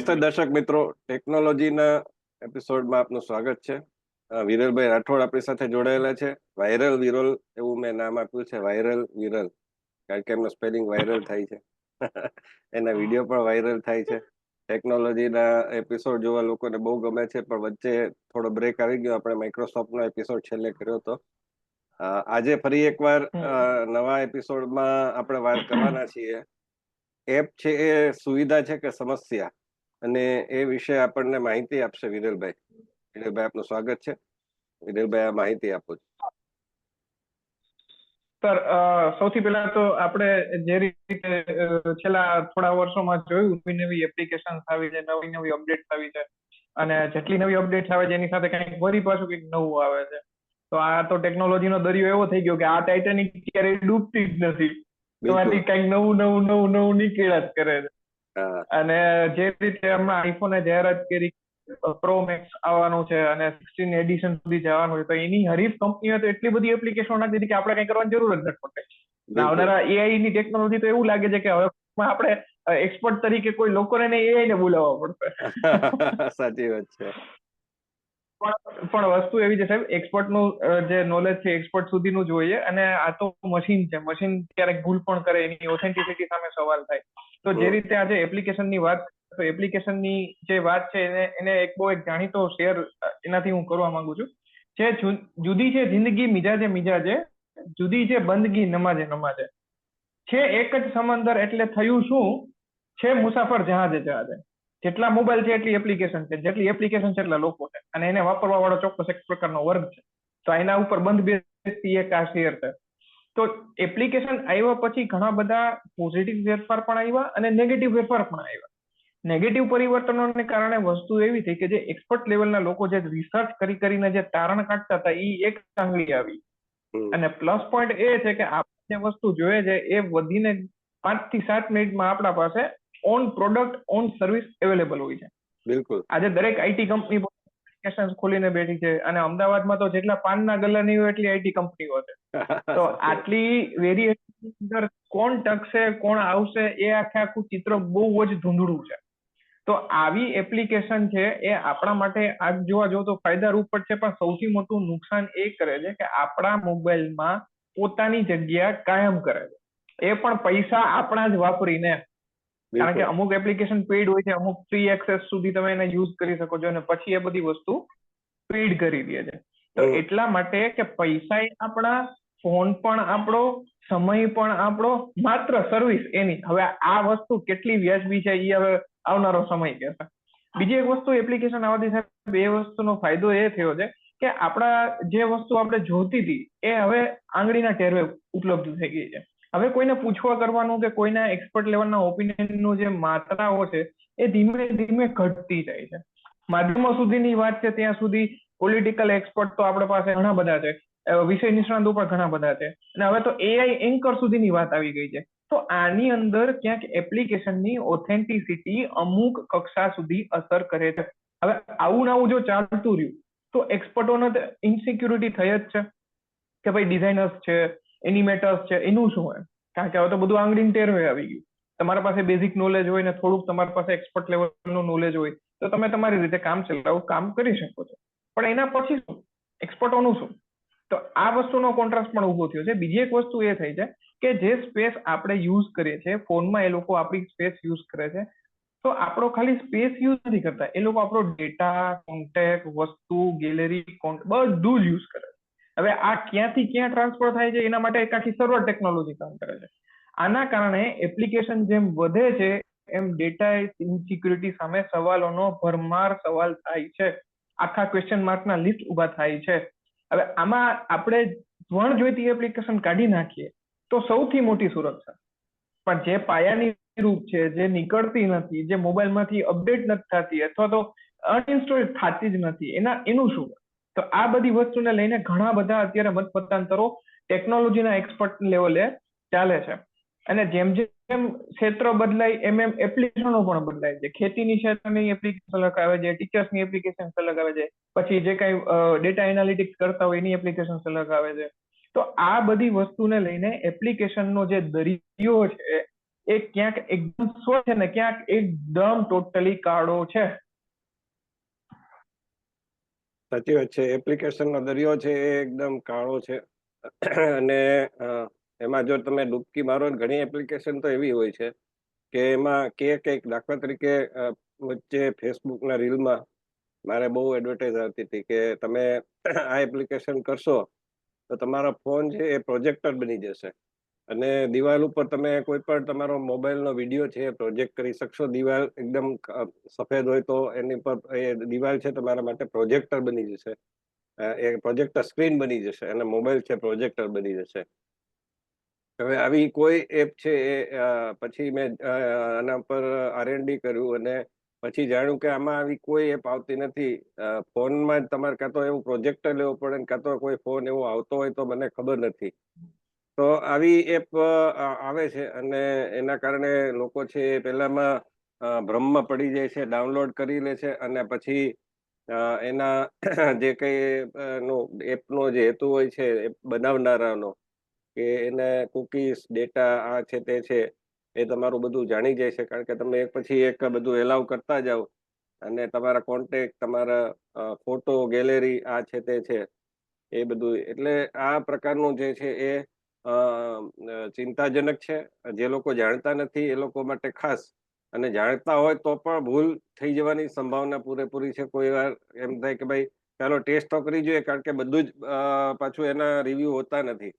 નમસ્તે દર્શક મિત્રો, ટેકનોલોજીના એપિસોડમાં આપનું સ્વાગત છે. વિરલભાઈ રાઠોડ આપણી સાથે જોડાયેલા છે. વાયરલ વિરલ એવું મેં નામ આપ્યું છે, વાયરલ વિરલ, કારણ કે એમનો સ્પેલિંગ વાયરલ થાય છે. એના વિડીયો પણ વાયરલ થાય છે. ટેકનોલોજીના એપિસોડ જોવા લોકોને બહુ ગમે છે, પણ વચ્ચે થોડો બ્રેક આવી ગયો. આપણે માઇક્રોસોફ્ટનો એપિસોડ છેલ્લે કર્યો હતો. આજે ફરી એકવાર નવા એપિસોડમાં આપણે વાત કરવાના છીએ. એપ છે એ સુવિધા છે કે સમસ્યા, અને એ વિશે આપણને માહિતી આપશે વિરલભાઈ. વિરલભાઈ, આપનું સ્વાગત છે. વિરલભાઈ, આ માહિતી આપો. સર, સૌથી પહેલા તો આપણે જે રીતે છેલ્લા થોડા વર્ષોમાં જોયું, નવી નવી એપ્લિકેશન આવી છે, નવી નવી અપડેટ આવી છે, અને જેટલી નવી અપડેટ આવે છે એની સાથે કંઈક વળી પાછું કંઈક નવું આવે છે. તો આ તો ટેકનોલોજીનો દરિયો એવો થઈ ગયો કે આ ટાઇટેનિક ક્યારેય ડૂબતી જ નથી. એમાંથી કંઈક નવું નવું નવું નવું નીકળ્યા જ કરે છે. અને જે રીતે હમણાં આઈફોને જાહેરાત કરી પ્રો મેક્સ આવવાનું છે અને 16 એડિશન સુધી જવાનું છે, તો એની હરીફ કંપનીઓ તો એટલી બધી એપ્લિકેશનો નાખી દીધી કે આપણે કંઈ કરવાની જરૂર જ નથી પડતી. આવનારા એઆઈ ની ટેકનોલોજી તો એવું લાગે છે કે હવે આપણે એક્સપર્ટ તરીકે કોઈ લોકોને એઆઈ ને બોલાવવા પડશે. સાચી વાત છે. પણ વસ્તુ એવી છે સાહેબ, એક્સપર્ટ નું જે નોલેજ છે એક્સપર્ટ સુધીનું જોઈએ, અને આ તો મશીન છે. મશીન ક્યારેક ભૂલ પણ કરે, એની ઓથેન્ટિસિટી સામે સવાલ થાય. તો જે રીતે આજે એપ્લિકેશનની વાત, તો એપ્લિકેશનની જે વાત છે એને એક બહુ એક જાણીતો શેર એનાથી હું કરવા માંગુ છું. જે જુદી છે જિંદગી મિજાજે મિજાજે, જુદી છે બંદગી નમાજે નમાજે. છે એક જ સમંદર એટલે થયું શું, છે મુસાફર જહાજે જહાજે. જેટલા મોબાઈલ છે એટલી એપ્લિકેશન છે, જેટલી એપ્લિકેશન છે એટલા લોકો છે, અને એને વાપરવા વાળો ચોક્કસ એક પ્રકારનો વર્ગ છે. તો એના ઉપર બંધ બેસતી એક આ શેર છે. તો એપ્લિકેશન આવ્યા પછી ઘણા બધા પોઝિટિવ ફેરફાર પણ આવ્યા અને નેગેટિવ ફેરફાર પણ આવ્યા. નેગેટિવ પરિવર્તનોને કારણે વસ્તુ એવી થઈ કે જે એક્સપર્ટ લેવલના લોકો જે રિસર્ચ કરીને જે તારણ કાઢતા હતા એ એક આંગળી આવી. અને પ્લસ પોઈન્ટ એ છે કે આપણે જે વસ્તુ જોઈએ છે એ વધીને 5 થી 7 મિનિટમાં આપણા પાસે on product, on service available હોય છે. બિલકુલ. આજે દરેક આઈટી કંપની એપ્લિકેશન ખોલીને બેઠી છે, અને અમદાવાદમાં તો જેટલા પાનના ગલ્લા નહીં હોય એટલી આઈટી કંપનીઓ છે. તો આટલી વેરિએશન અંદર કોણ ટકશે, કોણ આવશે, એ આખું ચિત્ર બહુ જ ધૂંધળું છે. તો આવી એપ્લિકેશન છે એ આપણા માટે આજ જોવા જો તો ફાયદારૂપ પણ છે, પણ સૌથી મોટું નુકસાન એ કરે છે કે આપણા મોબાઈલમાં પોતાની જગ્યા કાયમ કરે છે. એ પણ પૈસા આપણા જ વાપરીને. કારણ કે અમુક એપ્લિકેશન પેઇડ હોય છે, અમુક ફ્રી એક્સેસ સુધી તમે એને યુઝ કરી શકો છો, અને પછી એ બધી વસ્તુ પેઇડ કરી દે છે. તો એટલા માટે કે પૈસા આપણા, ફોન પણ આપણો, સમય પણ આપણો, માત્ર સર્વિસ એની. હવે આ વસ્તુ કેટલી વ્યાજબી છે એ હવે આવનારો સમય કહેશે. બીજી એક વસ્તુ એપ્લિકેશન આવવાથી સાહેબ, બે વસ્તુનો ફાયદો એ થયો છે કે આપણા જે વસ્તુ આપણે જોતી હતી એ હવે આંગળીના ટેરવે ઉપલબ્ધ થઈ ગઈ છે. હવે કોઈને પૂછવા કરવાનું કે કોઈના એક્સપર્ટ લેવલના ઓપિનિયનનું જે માત્રાઓ છે એ ધીમે ધીમે ઘટતી જાય છે. માધ્યમો સુધીની વાત છે ત્યાં સુધી પોલિટિકલ એક્સપર્ટ તો આપણા પાસે ઘણા બધા છે, વિષય નિષ્ણાતો પણ ઘણા બધા છે, અને હવે તો એઆઈ એન્કર સુધીની વાત આવી ગઈ છે. તો આની અંદર ક્યાંક એપ્લિકેશનની ઓથેન્ટિસિટી અમુક કક્ષા સુધી અસર કરે છે. હવે આવું નવું જો ચાલતું રહ્યું તો એક્સપર્ટોને ઇન્સિક્યુરિટી થઈ જ છે કે ભાઈ ડિઝાઇનર્સ છે, એનિમેટર્સ છે, એનું શું હોય? કારણ કે હવે તો બધું આંગળીની ટેરવે આવી ગયું. તમારા પાસે બેઝિક નોલેજ હોય ને થોડુંક તમારી પાસે એક્સપર્ટ લેવલનું નોલેજ હોય તો તમે તમારી રીતે કામ ચલાવો, કામ કરી શકો છો. પણ એના પછી શું, એક્સપર્ટોનું શું? તો આ વસ્તુનો કોન્ટ્રાસ્ટ પણ ઉભો થયો છે. બીજી એક વસ્તુ એ થઈ છે કે જે સ્પેસ આપણે યુઝ કરીએ છીએ ફોનમાં, એ લોકો આપણી સ્પેસ યુઝ કરે છે. તો આપણો ખાલી સ્પેસ યુઝ નથી કરતા, એ લોકો આપણો ડેટા, કોન્ટેક્ટ, વસ્તુ, ગેલેરી, બધું જ યુઝ કરે છે. હવે આ ક્યાંથી ક્યાં ટ્રાન્સફર થાય છે એના માટે એક આખી સર્વર ટેકનોલોજી કામ કરે છે. આના કારણે એપ્લિકેશન જેમ વધે છે એમ ડેટા ઇનસિક્યુરિટી સામે સવાલોનો ભરમાર સવાલ થાય છે. આખા ક્વેશ્ચન માર્કના લિસ્ટ ઉભા થાય છે. હવે આમાં આપણે વણ જોઈતી એપ્લિકેશન કાઢી નાખીએ તો સૌથી મોટી સુરક્ષા, પણ જે પાયાની રૂપ છે, જે નીકળતી નથી, જે મોબાઈલમાંથી અપડેટ નથી થતી અથવા તો અનઇન્સ્ટોલ થતી જ નથી, એનું શું? તો આ બધી વસ્તુને લઈને ઘણા બધા અત્યારે મતમતાંતરો ટેકનોલોજીના એક્સપર્ટ લેવલે ચાલે છે. અને જેમ જેમ ક્ષેત્ર બદલાય એમ એમ એપ્લિકેશનો પણ બદલાય છે. ખેતીની ક્ષેત્રની એપ્લિકેશન અલગ આવે છે, ટીચર્સની એપ્લિકેશન અલગ આવે છે, પછી જે કઈ ડેટા એનાલિટિક્સ કરતા હોય એની એપ્લિકેશન અલગ આવે છે. તો આ બધી વસ્તુને લઈને એપ્લિકેશનનો જે દરિયો છે એ ક્યાંક એકદમ સ્વચ્છ છે ને ક્યાંક એકદમ ટોટલી કાળો છે. સાચી વાત છે. એપ્લિકેશનનો દરિયો છે એ એકદમ કાળો છે. અને એમાં જો તમે ડૂબકી મારો, ઘણી એપ્લિકેશન તો એવી હોય છે કે એમાં કંઈક દાખલા તરીકે વચ્ચે ફેસબુકના રીલમાં મારે બહુ એડવર્ટાઇઝ આવતી હતી કે તમે આ એપ્લિકેશન કરશો તો તમારો ફોન છે એ પ્રોજેક્ટર બની જશે અને દિવાલ ઉપર તમે કોઈ પણ તમારો મોબાઈલનો વિડીયો છે એ પ્રોજેક્ટ કરી શકશો. દિવાલ એકદમ સફેદ હોય તો એની પર એ દિવાલ છે તમારા માટે પ્રોજેક્ટર બની જશે, એ પ્રોજેક્ટર સ્ક્રીન બની જશે અને મોબાઈલ છે પ્રોજેક્ટર બની જશે. હવે આવી કોઈ એપ છે એ પછી મેં આના પર R&D કર્યું અને પછી જાણ્યું કે આમાં આવી કોઈ એપ આવતી નથી. ફોનમાં જ તમારે કાં તો એવું પ્રોજેક્ટર લેવું પડે ને કાં તો કોઈ ફોન એવો આવતો હોય તો મને ખબર નથી. તો આવી એપ આવે છે અને એના કારણે લોકો છે એ પહેલામાં ભ્રમમાં પડી જાય છે, ડાઉનલોડ કરી લે છે અને પછી એના જે કંઈ એપનો જે હેતુ હોય છે એપ બનાવનારાનો કે એને કુકીઝ ડેટા આ છે તે છે એ તમારું બધું જાણી જાય છે, કારણ કે તમે એક પછી એક બધું એલાવ કરતા જાઓ અને તમારા કોન્ટેક્ટ, તમારા ફોટો ગેલેરી આ છે તે છે એ બધું. એટલે આ પ્રકારનું જે છે એ ચિંતાજનક છે. જે લોકો જાણતા નથી એ લોકો માટે ખાસ, અને જાણતા હોય તો પણ ભૂલ થઈ જવાની સંભાવના પૂરેપૂરી છે. કોઈ વાર એમ થાય કે ભાઈ ચાલો ટેસ્ટ તો કરી જોઈએ, કારણ કે બધું જ પાછું એના રિવ્યુ હોતા નથી.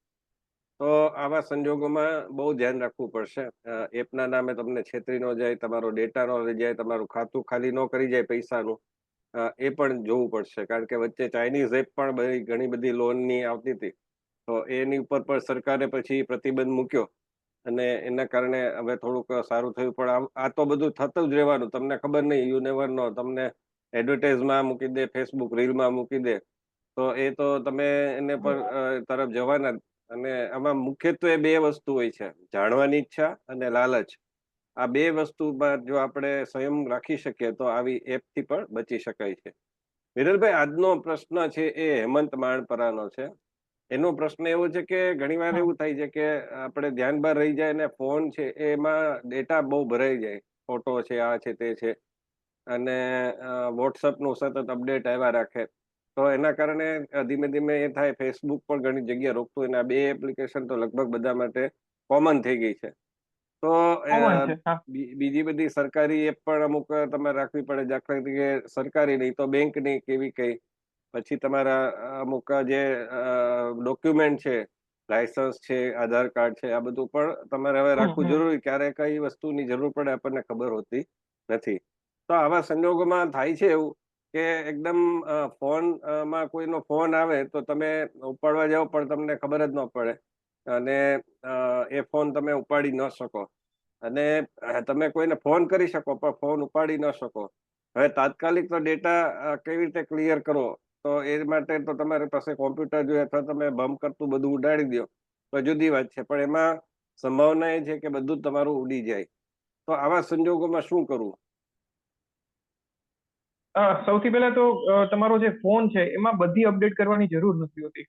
તો આવા સંજોગોમાં બહુ ધ્યાન રાખવું પડશે. એપના નામે તમને છેતરી ન જાય, તમારો ડેટા ન લઈ જાય, તમારું ખાતું ખાલી ન કરી જાય પૈસાનું, એ પણ જોવું પડશે. કારણ કે વચ્ચે ચાઇનીઝ એપ પણ ઘણી બધી લોનની આવતી હતી, તો એની ઉપર પણ સરકારે પછી પ્રતિબંધ મૂક્યો અને એના કારણે હવે થોડુંક સારું થયું. પણ આ તો બધું થતું જ રહેવાનું, તમને ખબર નહીં, યુ નેવર નો. તમને એડવર્ટાઇઝમાં મૂકી દે, ફેસબુક રીલમાં મૂકી દે, તો એ તો તમે એને પર તરફ જવાના. અને આમાં મુખ્યત્વે બે વસ્તુ હોય છે, જાણવાની ઈચ્છા અને લાલચ. આ બે વસ્તુમાં જો આપણે સંયમ રાખી શકીએ તો આવી એપથી પણ બચી શકાય છે. વિરલભાઈ, આજનો પ્રશ્ન છે એ હેમંત માણપરાનો છે. એનો પ્રશ્ન એવો છે કે ઘણીવાર એવું થાય છે કે આપણે ધ્યાન બહાર રહી જાય ને ફોન છે એમાં ડેટા બહુ ભરાઈ જાય, ફોટો છે આ છે તે છે, અને વોટ્સઅપનું સતત અપડેટ આવ્યા રાખે. તો એના કારણે ધીમે ધીમે એ થાય, ફેસબુક પણ ઘણી જગ્યાએ રોકતું, અને આ બે એપ્લિકેશન તો લગભગ બધા માટે કોમન થઈ ગઈ છે. તો કોમન છે. હા. બીજી બધી સરકારી એપ પણ અમુક તમારે રાખવી પડે, દાખલા તરીકે સરકારી નહીં તો બેંકની કેવી કઈ, પછી તમારા અમુક જે ડોક્યુમેન્ટ છે, લાયસન્સ છે, આધાર કાર્ડ છે, આ બધું પણ તમારે હવે રાખવું જરૂરી. ક્યારે કઈ વસ્તુની જરૂર પડે આપણને ખબર હોતી નથી. તો આવા સંજોગોમાં થાય છે એવું કે એકદમ ફોનમાં કોઈનો ફોન આવે તો તમે ઉપાડવા જાઓ પણ તમને ખબર જ ન પડે, અને એ ફોન તમે ઉપાડી ન શકો, અને તમે કોઈને ફોન કરી શકો પણ ફોન ઉપાડી ન શકો. હવે તાત્કાલિક તો ડેટા કેવી રીતે ક્લિયર કરો, તો એ માટે તો તમારી પાસે કોમ્પ્યુટર જોઈએ અથવા તમે બમ્પ કરતું બધું ઉડાડી દો તો જુદી વાત છે, પણ એમાં સંભાવના એ છે કે બધું જ તમારું ઉડી જાય. તો આવા સંજોગોમાં શું કરવું? સૌથી પહેલા તો તમારો જે ફોન છે એમાં બધી અપડેટ કરવાની જરૂર નથી હોતી.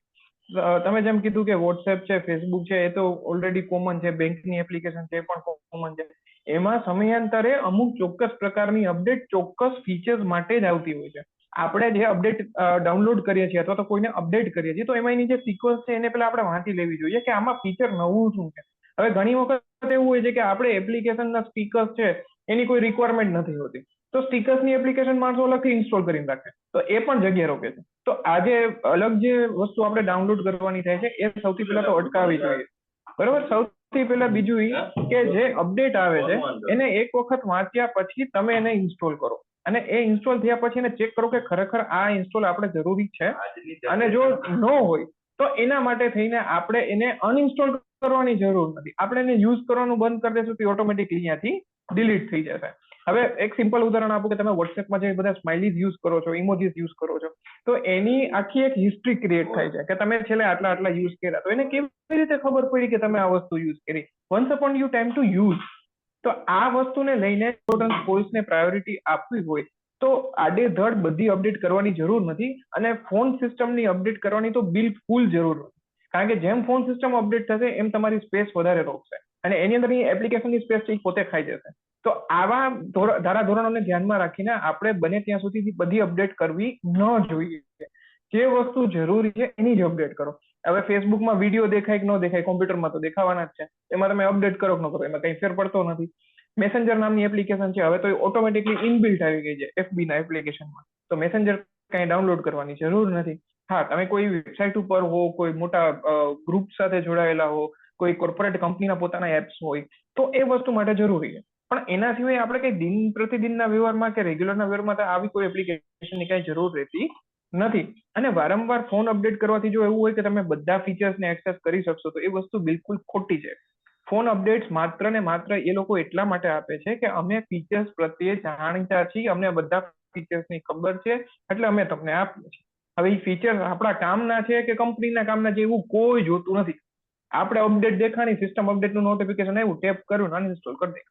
તમે જેમ કીધું કે વોટ્સએપ છે, ફેસબુક છે, એ તો ઓલરેડી કોમન છે, બેંકની એપ્લિકેશન છે એ પણ કોમન છે. એમાં સમયાંતરે અમુક ચોક્કસ પ્રકારની અપડેટ ચોક્કસ ફીચર્સ માટે જ આવતી હોય છે. આપણે જે અપડેટ ડાઉનલોડ કરીએ છીએ અથવા તો કોઈને અપડેટ કરીએ છીએ તો એમાં એની જે સિક્વન્સ છે એને પેલા આપણે વાંચી લેવી જોઈએ કે આમાં ફીચર નવું શું છે. હવે ઘણી વખત એવું હોય છે કે આપણે એપ્લિકેશનના સ્ટીકર્સ છે એની કોઈ રિક્વાયરમેન્ટ નથી હોતી, તો સ્ટીકર્સની એપ્લિકેશન માણસો અલગથી ઇન્સ્ટોલ કરીને રાખે, તો એ પણ જગ્યા રોકે છે. તો આજે અલગ જે વસ્તુ આપણે ડાઉનલોડ કરવાની થાય છે એ સૌથી પહેલા તો અટકાવવી જોઈએ. બરાબર. સૌથી પહેલા બીજું એ કે જે અપડેટ આવે છે એને એક વખત વાંચ્યા પછી તમે એને ઇન્સ્ટોલ કરો, અને એ ઇન્સ્ટોલ થયા પછી એને ચેક કરો કે ખરેખર આ ઇન્સ્ટોલ આપણે જરૂરી છે, અને જો ન હોય તો એના માટે થઈને આપણે એને અનઇન્સ્ટોલ કરવાની જરૂર નથી. આપણે એને યુઝ કરવાનું બંધ કરી દેશું તો ઓટોમેટિકલી અહીંયાથી ડિલીટ થઈ જશે. હવે એક સિમ્પલ ઉદાહરણ આપું કે તમે વોટ્સએપમાં જે બધા સ્માઇલીઝ યુઝ કરો છો, ઇમોજીસ યુઝ કરો છો, તો એની આખી એક હિસ્ટ્રી ક્રિએટ થાય છે કે તમે છેલ્લે આટલા યુઝ કર્યા. તો એને કેવી રીતે ખબર પડી કે તમે આ વસ્તુ યુઝ કરી? Once upon you time to use. તો આ વસ્તુને લઈને કોર્સને પ્રાયોરિટી આપવી હોય તો આડેધડ બધી અપડેટ કરવાની જરૂર નથી, અને ફોન સિસ્ટમની અપડેટ કરવાની તો બિલકુલ જરૂર નથી. કારણ કે જેમ ફોન સિસ્ટમ અપડેટ થશે એમ તમારી સ્પેસ વધારે રોકશે. અને એની અંદરની એપ્લિકેશનની સ્પેસ છે એ પોતે ખાઈ જશે. તો આવા ધારાધોરણોને ધ્યાનમાં રાખીને આપણે બને ત્યાં સુધી બધી અપડેટ કરવી ન જોઈએ. જે વસ્તુ જરૂરી છે એની જ અપડેટ કરો. હવે ફેસબુકમાં વિડીયો દેખાય કે ન દેખાય, કોમ્પ્યુટરમાં તો દેખાવાના જ છે, એમાં તમે અપડેટ કરો કે ન કરો એમાં કઈ ફેર પડતો નથી. મેસેન્જર નામની એપ્લિકેશન છે, હવે તો ઓટોમેટિકલી ઇનબિલ્ટ આવી ગઈ છે FB ના એપ્લિકેશનમાં. તો મેસેન્જર કઈ ડાઉનલોડ કરવાની જરૂર નથી. હા, તમે કોઈ વેબસાઇટ ઉપર હો, કોઈ મોટા ગ્રુપ સાથે જોડાયેલા હો, કોઈ કોર્પોરેટ કંપનીના પોતાના એપ્સ હોય તો એ વસ્તુ માટે જરૂરી છે. પણ એના સિવાય આપણે કઈ દિન પ્રતિદિનના વ્યવહારમાં કે રેગ્યુલરના વ્યવહારમાં તો આવી કોઈ એપ્લિકેશનની કઈ જરૂર રહેતી નથી. અને વારંવાર ફોન અપડેટ કરવાથી જો એવું હોય કે તમે બધા ફીચર્સને એક્સેસ કરી શકશો તો એ વસ્તુ બિલકુલ ખોટી છે. ફોન અપડેટ્સ માત્ર ને માત્ર એ લોકો એટલા માટે આપે છે કે અમે ફીચર્સ પ્રત્યે જાણીતા છીએ, અમને બધા ફીચર્સની ખબર છે, એટલે અમે તમને આપીએ છીએ. હવે એ ફીચર્સ આપણા કામના છે કે કંપનીના કામના છે એવું કોઈ જોતું નથી. આપણે અપડેટ દેખાણી, સિસ્ટમ અપડેટનું નોટિફિકેશન આવ્યું, ટેપ કર્યું, અનઇન્સ્ટોલ કરી દે.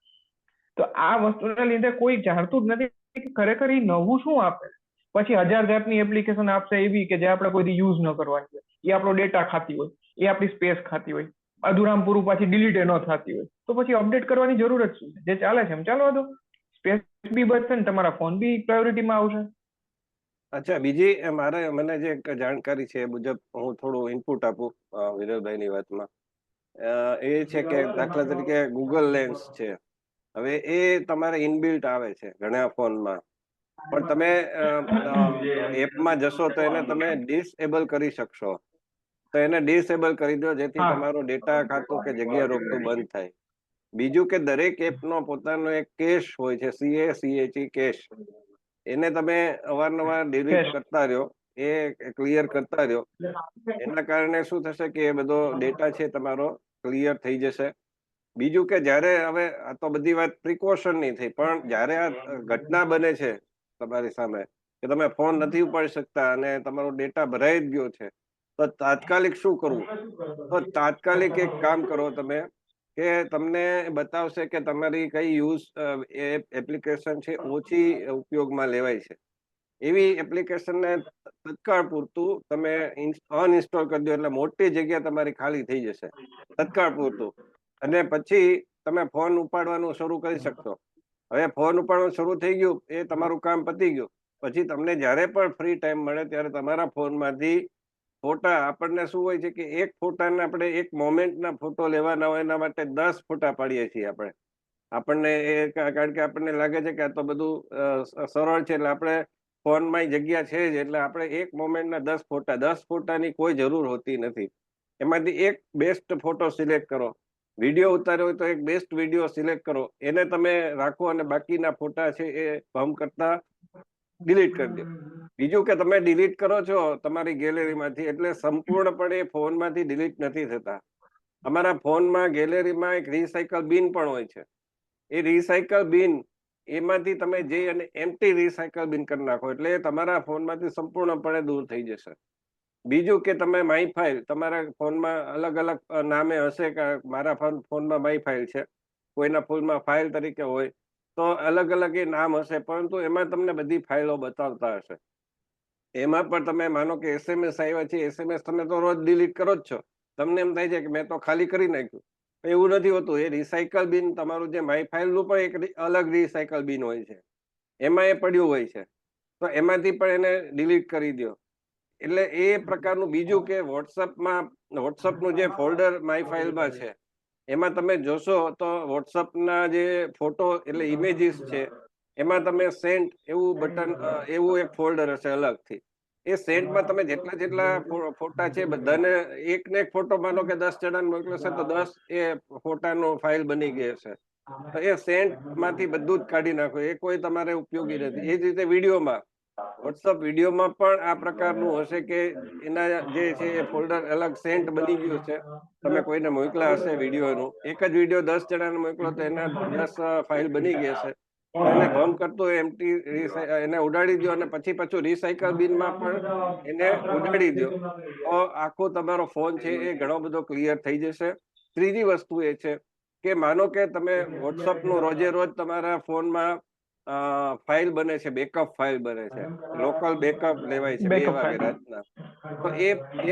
તો આ વસ્તુના લીધે કોઈ જાણતું જ નથી કે ખરેખર એ નવું શું આપે. પછી 1000 જાતની એપ્લિકેશન આપશે એવી કે જે આપણે કોઈ યુઝ ન કરવાની હોય, એ આપણો ડેટા ખાતી હોય, એ આપણી સ્પેસ ખાતી હોય, અધૂરામ પૂરું પાછી ડિલીટ ન થતી હોય, તો પછી અપડેટ કરવાની જરૂર જ શું છે? જે ચાલે છે એમ ચાલવા દો, સ્પેસ બી બચશે ને તમારા ફોન બી પ્રાયોરિટીમાં આવશે. અચ્છા, બીજી મને જે એક જાણકારી છે એ મુજબ હું થોડું ઇનપુટ આપું વિરલભાઈની વાતમાં. એ છે કે દાખલા તરીકે ગૂગલ લેન્સ છે, હવે એ તમારે ઇનબિલ્ટ આવે છે ઘણા ફોનમાં, પણ તમે એપમાં જશો તો એને તમે ડિસએબલ કરી શકશો. તો એને ડિસેબલ કરી દો જેથી તમારું ડેટા ખાતું કે જગ્યા રોકતું બંધ થાય. બીજું કે દરેક એપનો પોતાનો એક કેશ હોય છે, CACHE કેશ. એને તમે અવારનવાર ડિલીટ કરતા રહ્યો, એ ક્લિયર કરતા રહ્યો, એના કારણે શું થશે કે એ બધો ડેટા છે તમારો ક્લિયર થઈ જશે. બીજું કે જ્યારે હવે આ તો બધી વાત પ્રિકોશનની થઈ, પણ જ્યારે આ ઘટના બને છે તમારી સામે કે તમે ફોન નથી ઉપાડી શકતા અને તમારો ડેટા ભરાઈ જ ગયો છે, તો તાત્કાલિક શું કરવું? તો તાત્કાલિક એક કામ કરો તમે કે તમને બતાવશે કે તમારી કઈ એપ્લિકેશન છે ઓછી ઉપયોગમાં લેવાય છે. એવી એપ્લિકેશનને તત્કાળ પૂરતું તમે અનઇન્સ્ટોલ કરી દો, એટલે મોટી જગ્યા તમારી ખાલી થઈ જશે તત્કાળ પૂરતું. અને પછી તમે ફોન ઉપાડવાનું શરૂ કરી શકશો. હવે ફોન ઉપાડવાનું શરૂ થઈ ગયું, એ તમારું કામ પતી ગયું. પછી તમને જ્યારે પણ ફ્રી ટાઈમ મળે ત્યારે તમારા ફોનમાંથી ફોટા, આપણને શું હોય છે કે એક ફોટાને આપણે એક મોમેન્ટના ફોટો લેવાના હોય એના માટે 10 ફોટા પાડીએ છીએ આપણને એ કારણ કે આપણને લાગે છે કે આ તો બધું સરળ છે, એટલે આપણે ફોનમાં જગ્યા છે જ, એટલે આપણે એક મોમેન્ટના 10 ફોટાની કોઈ જરૂર હોતી નથી. એમાંથી એક બેસ્ટ ફોટો સિલેક્ટ કરો. વિડીયો ઉતાર્યો હોય તો એક બેસ્ટ વિડીયો સિલેક્ટ કરો, એને તમે રાખો અને બાકીના ફોટા છે એ ભમ કરતા ડિલીટ કરી દો. બીજું કે તમે ડિલીટ કરો છો તમારી ગેલેરીમાંથી, એટલે સંપૂર્ણપણે ફોનમાંથી ડિલીટ નથી થતા. અમારા ફોનમાં ગેલેરીમાં એક રિસાયકલ બિન પણ હોય છે. એ રિસાયકલ બિન, એમાંથી તમે જઈ અને એમ્પ્ટી રિસાયકલ બિન કરી નાખો, એટલે તમારા ફોનમાંથી સંપૂર્ણપણે દૂર થઈ જશે. બીજું કે તમે માય ફાઇલ, તમારા ફોનમાં અલગ અલગ નામે હશે કે મારા ફોનમાં માય ફાઇલ છે, કોઈના ફોનમાં ફાઇલ તરીકે હોય, તો અલગ અલગ એ નામ હશે, પરંતુ એમાં તમને બધી ફાઇલો બતાવતા હશે. એમાં પણ તમે માનો કે SMS આવ્યા છે, SMS તમે તો રોજ ડિલીટ કરો જ છો, તમને એમ થાય છે કે મેં તો ખાલી કરી નાખ્યું. એવું નથી હોતું. એ રિસાયકલ બિન, તમારું જે માય ફાઇલનું પણ એક અલગ રિસાયકલ બિન હોય છે, એમાં એ પડ્યું હોય છે, તો એમાંથી પણ એને ડિલીટ કરી દો. એટલે એ પ્રકારનું. બીજું કે વોટ્સઅપનું જે ફોલ્ડર માય ફાઇલમાં છે, એમાં તમે જોશો તો વોટ્સઅપના જે ફોટો એટલે ઇમેજીસ છે, એમાં તમે સેન્ટ એવું બટન, એવું એક ફોલ્ડર હશે અલગથી. એ સેન્ટમાં તમે જેટલા ફોટા છે બધાને એક ને એક ફોટો માનો કે 10 જણાને મોકલો છે, તો 10 એ ફોટાનો ફાઇલ બની ગઈ હશે. તો એ સેન્ટમાંથી બધું જ કાઢી નાખો, એ કોઈ તમારે ઉપયોગી નથી. એ જ રીતે વિડીયોમાં, વોટ્સઅપ વિડીયોમાં પણ આ પ્રકારનું હશે કે એના જે છે એ ફોલ્ડર અલગ સેન્ટ બની ગયું છે. તમે કોઈને મોકલા હશે વિડીયોનું, એક જ વિડીયો 10 જણાને મોકલો તો એના 10 ફાઇલ બની ગઈ હશે. તો એને ભમ કરતો એમ્પ્ટી એને ઉડાડી દો, અને પછી પાછું રિસાયકલ બિનમાં પણ એને ઉડાડી દો, તો આખો તમારો ફોન છે એ ઘણો બધો ક્લિયર થઈ જશે. ત્રીજી વસ્તુ એ છે કે માનો કે તમે વોટ્સઅપનું રોજે રોજ તમારા ફોનમાં ફાઇલ બને છે, બેકઅપ ફાઇલ બને છે, લોકલ બેકઅપ લેવાય છે 2 વાગે રાતના, તો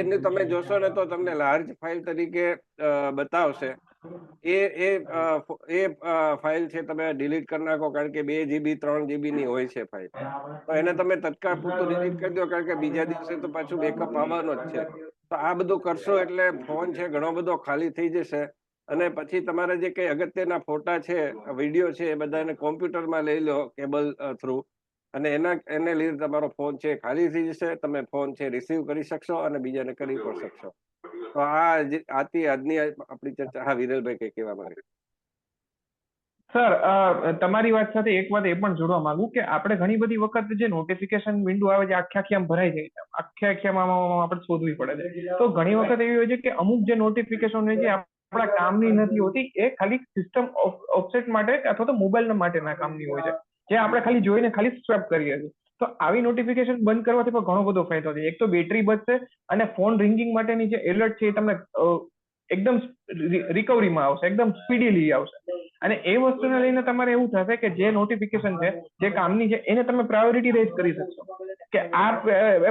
એને તમે જોશો ને તો તમને લાર્જ ફાઇલ તરીકે બતાવશે. એ એ ફાઇલ છે તમે ડિલીટ કરી નાખો, કારણ કે 2 GB 3 GB ની હોય છે ફાઇલ. તો એને તમે તત્કાળ પૂરતું ડિલીટ કરી દો, કારણ કે બીજા દિવસે તો પાછું બેકઅપ આવવાનો જ છે. તો આ બધું કરશો એટલે ફોન છે ઘણો બધો ખાલી થઈ જશે. અને પછી તમારે જે કઈ અગત્યના ફોટા છે, વિડીયો છે, એ બધાને કોમ્પ્યુટરમાં લઈ લો કેબલ થ્રુ, અને એને લીધે તમારો ફોન છે ખાલી થઈ જશે. તમે ફોન છે રિસીવ કરી શકશો અને બીજાને કરી પણ શકશો. તો આજની આપણી ચર્ચા. હા, વિરલભાઈ કઈ કહેવા માંગે? સર, તમારી વાત સાથે એક વાત એ પણ જોડવા માંગુ કે આપણે ઘણી બધી વખત જે નોટિફિકેશન વિન્ડો આવે છે આખે આમ ભરાઈ જાય છે, આખે આમ આપણે શોધવી પડે છે. તો ઘણી વખત એવી હોય છે કે અમુક જે નોટિફિકેશન હોય છે આપણા કામની નથી હોતી, એ ખાલી સિસ્ટમ ઓફસેટ માટે અથવા તો મોબાઈલ માટેના કામની હોય છે, જે આપણે ખાલી જોઈને ખાલી સ્વેપ કરીએ છીએ. તો આવી નોટિફિકેશન બંધ કરવાથી પણ ઘણો બધો ફાયદો છે. એક તો બેટરી બચશે, અને ફોન રિંગિંગ માટેની જે એલર્ટ છે એ તમને એકદમ રિકવરીમાં આવશે, એકદમ સ્પીડીલી આવશે. અને એ વસ્તુને લઈને તમારે એવું થશે કે જે નોટિફિકેશન છે, જે કામની છે, એને તમે પ્રાયોરિટી રેઝ કરી શકશો કે આ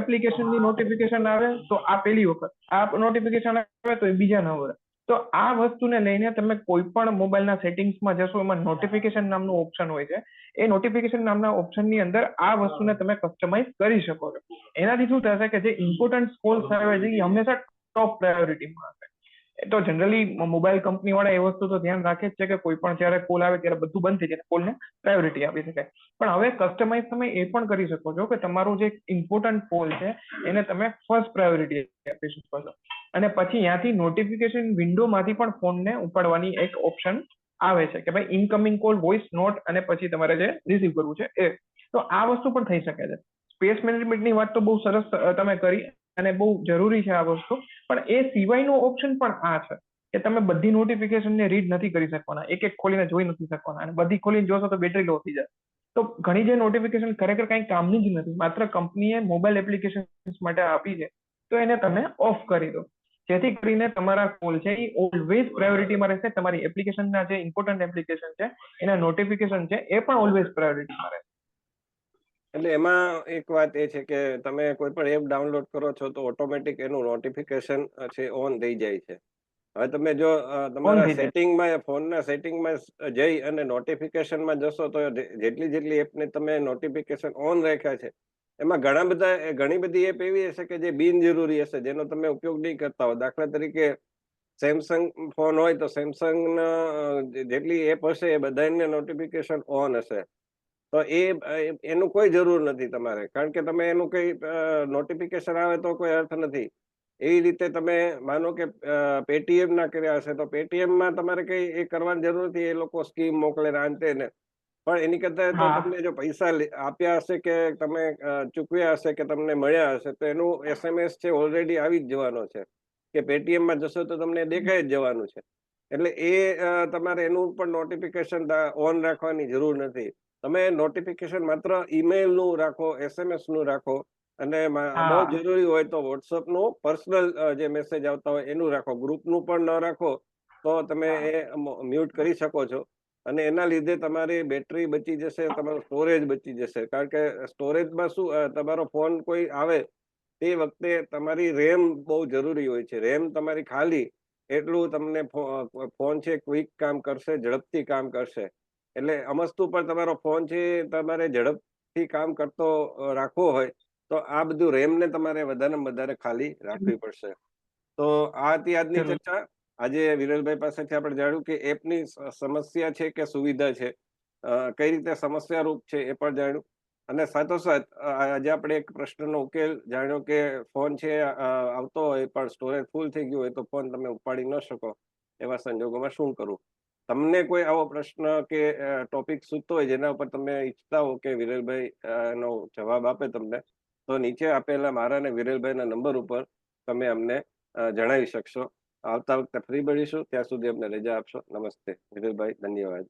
એપ્લિકેશનની નોટિફિકેશન આવે તો આ પહેલી વખત, આ નોટિફિકેશન આવે તો એ બીજા નંબરે. તો આ વસ્તુને લઈને તમે કોઈ પણ મોબાઈલના સેટિંગ્સમાં જશો, એમાં નોટિફિકેશન નામનું ઓપ્શન હોય છે. એ નોટિફિકેશન નામના ઓપ્શનની અંદર આ વસ્તુને તમે કસ્ટમાઇઝ કરી શકો છો. એનાથી શું થશે કે જે ઇમ્પોર્ટન્ટ કોલ્સ આવે છે એ હંમેશા ટોપ પ્રાયોરિટીમાં હશે. તો જનરલી મોબાઈલ કંપની વાળા એ વસ્તુ તો ધ્યાન રાખે જ છે કે કોઈ પણ જયારે કોલ આવે ત્યારે બધું બંધ થઈ જાય, કોલને પ્રાયોરિટી આપી શકાય. પણ હવે કસ્ટમાઇઝ તમે એ પણ કરી શકો છો કે તમારો જે ઇમ્પોર્ટન્ટ કોલ છે એને તમે ફર્સ્ટ પ્રાયોરિટી આપી શકો છો. અને પછી ત્યાંથી નોટિફિકેશન વિન્ડોમાંથી પણ ફોનને ઉપાડવાની એક ઓપ્શન આવે છે કે ભાઈ ઇનકમિંગ કોલ, વોઇસ નોટ, અને પછી તમારે જે રિસીવ કરવું છે એ. તો આ વસ્તુ પણ થઈ શકે છે. સ્પેસ મેનેજમેન્ટની વાત તો બહુ સરસ તમે કરી, અને બહુ જરૂરી છે આ વસ્તુ. પણ એ સિવાયનો ઓપ્શન પણ આ છે કે તમે બધી નોટિફિકેશનને રીડ નથી કરી શકવાના, એક એક ખોલીને જોઈ નથી શકવાના, અને બધી ખોલીને જોશો તો બેટરી લો થઈ જાય. તો ઘણી જે નોટિફિકેશન ખરેખર કઈ કામની જ નથી, માત્ર કંપનીએ મોબાઈલ એપ્લિકેશન માટે આપી છે, તો એને તમે ઓફ કરી દો, જેથી કરીને તમારા કોલ છે એ ઓલવેઝ પ્રાયોરિટીમાં રહેશે. તમારી એપ્લિકેશનના જે ઇમ્પોર્ટન્ટ એપ્લિકેશન છે એના નોટિફિકેશન છે એ પણ ઓલવેઝ પ્રાયોરિટીમાં રહેશે. એટલે એમાં એક વાત એ છે કે તમે કોઈ પણ એપ ડાઉનલોડ કરો છો તો ઓટોમેટિક એનું નોટિફિકેશન છે ઓન થઈ જાય છે. હવે તમે જો ઓન તમારા થઈ જાય. સેટિંગમાં, ફોનના સેટિંગમાં જઈ અને નોટિફિકેશનમાં જશો તો જેટલી એપને તમે નોટિફિકેશન ઓન રાખ્યા છે, એમાં ઘણી બધી એપ એવી હશે કે જે બિનજરૂરી હશે, જેનો તમે ઉપયોગ નહીં કરતા હો. દાખલા તરીકે સેમસંગ ફોન હોય તો સેમસંગના જેટલી એપ હશે એ બધાને નોટિફિકેશન ઓન હશે. તો એનું કોઈ જરૂર નથી તમારે, કારણ કે તમે એનું કઈ નોટિફિકેશન આવે તો કોઈ અર્થ નથી. એવી રીતે તમે માનો કે પેટીએમ ના કર્યા હશે તો પેટીએમમાં તમારે કઈ એ કરવાની જરૂર નથી. એ લોકો સ્કીમ મોકલે ને અંતે ને, પણ એની કરતા તો હા. તમને જો પૈસા આપ્યા હશે કે તમે ચૂકવ્યા હશે કે તમને મળ્યા હશે તો એનું SMS છે ઓલરેડી આવી જ જવાનો છે, કે પેટીએમમાં જશો તો તમને દેખાઈ જ જવાનું છે. એટલે તમારે એનું પણ નોટિફિકેશન ઓન રાખવાની જરૂર નથી. તમે નોટિફિકેશન માત્ર ઈમેલ નું રાખો, SMS નું રાખો, અને બહુ હા. જરૂરી હોય તો WhatsApp નું પર્સનલ જે મેસેજ આવતા હોય એનું રાખો. ગ્રુપનું પણ ન રાખો તો તમે એ મ્યુટ કરી શકો છો. અને એના લીધે તમારી બેટરી બચી જશે, તમારું સ્ટોરેજ બચી જશે. કારણ કે સ્ટોરેજમાં શું, તમારો ફોન કોઈ આવે તે વખતે તમારી રેમ બહુ જરૂરી હોય છે. રેમ તમારી ખાલી એટલું તમને ફોન છે ક્વિક કામ કરશે, ઝડપથી કામ કરશે. એટલે અમસ્તુ પર તમારો ફોન છે તમારે ઝડપથી કામ કરતો રાખવો હોય તો આ બધું રેમને તમારે વધારેમાં વધારે ખાલી રાખવી પડશે. તો આ હતી આજની જરૂર. ચર્ચા. આજે વિરલભાઈ પાસેથી આપણે જાણ્યું કે એપની સમસ્યા છે કે સુવિધા છે, કઈ રીતે સમસ્યા રૂપ છે એ પણ જાણ્યું. અને સાથોસાથ આજે આપણે એક પ્રશ્નનો ઉકેલ જાણ્યો કે ફોન છે આવતો હોય પણ સ્ટોરેજ ફૂલ થઈ ગયું હોય તો ફોન તમે ઉપાડી ન શકો, એવા સંજોગોમાં શું કરવું. તમને કોઈ આવો પ્રશ્ન કે ટોપિક સૂચતો હોય જેના ઉપર તમે ઈચ્છતા હો કે વિરલભાઈ નો જવાબ આપે તમને, તો નીચે આપેલા મારા અને વિરલભાઈના નંબર ઉપર તમે અમને જણાવી શકશો. આવતા વખતે ફરી મળીશું, ત્યાં સુધી અમને રજા આપશો. નમસ્તે વિરલભાઈ, ધન્યવાદ.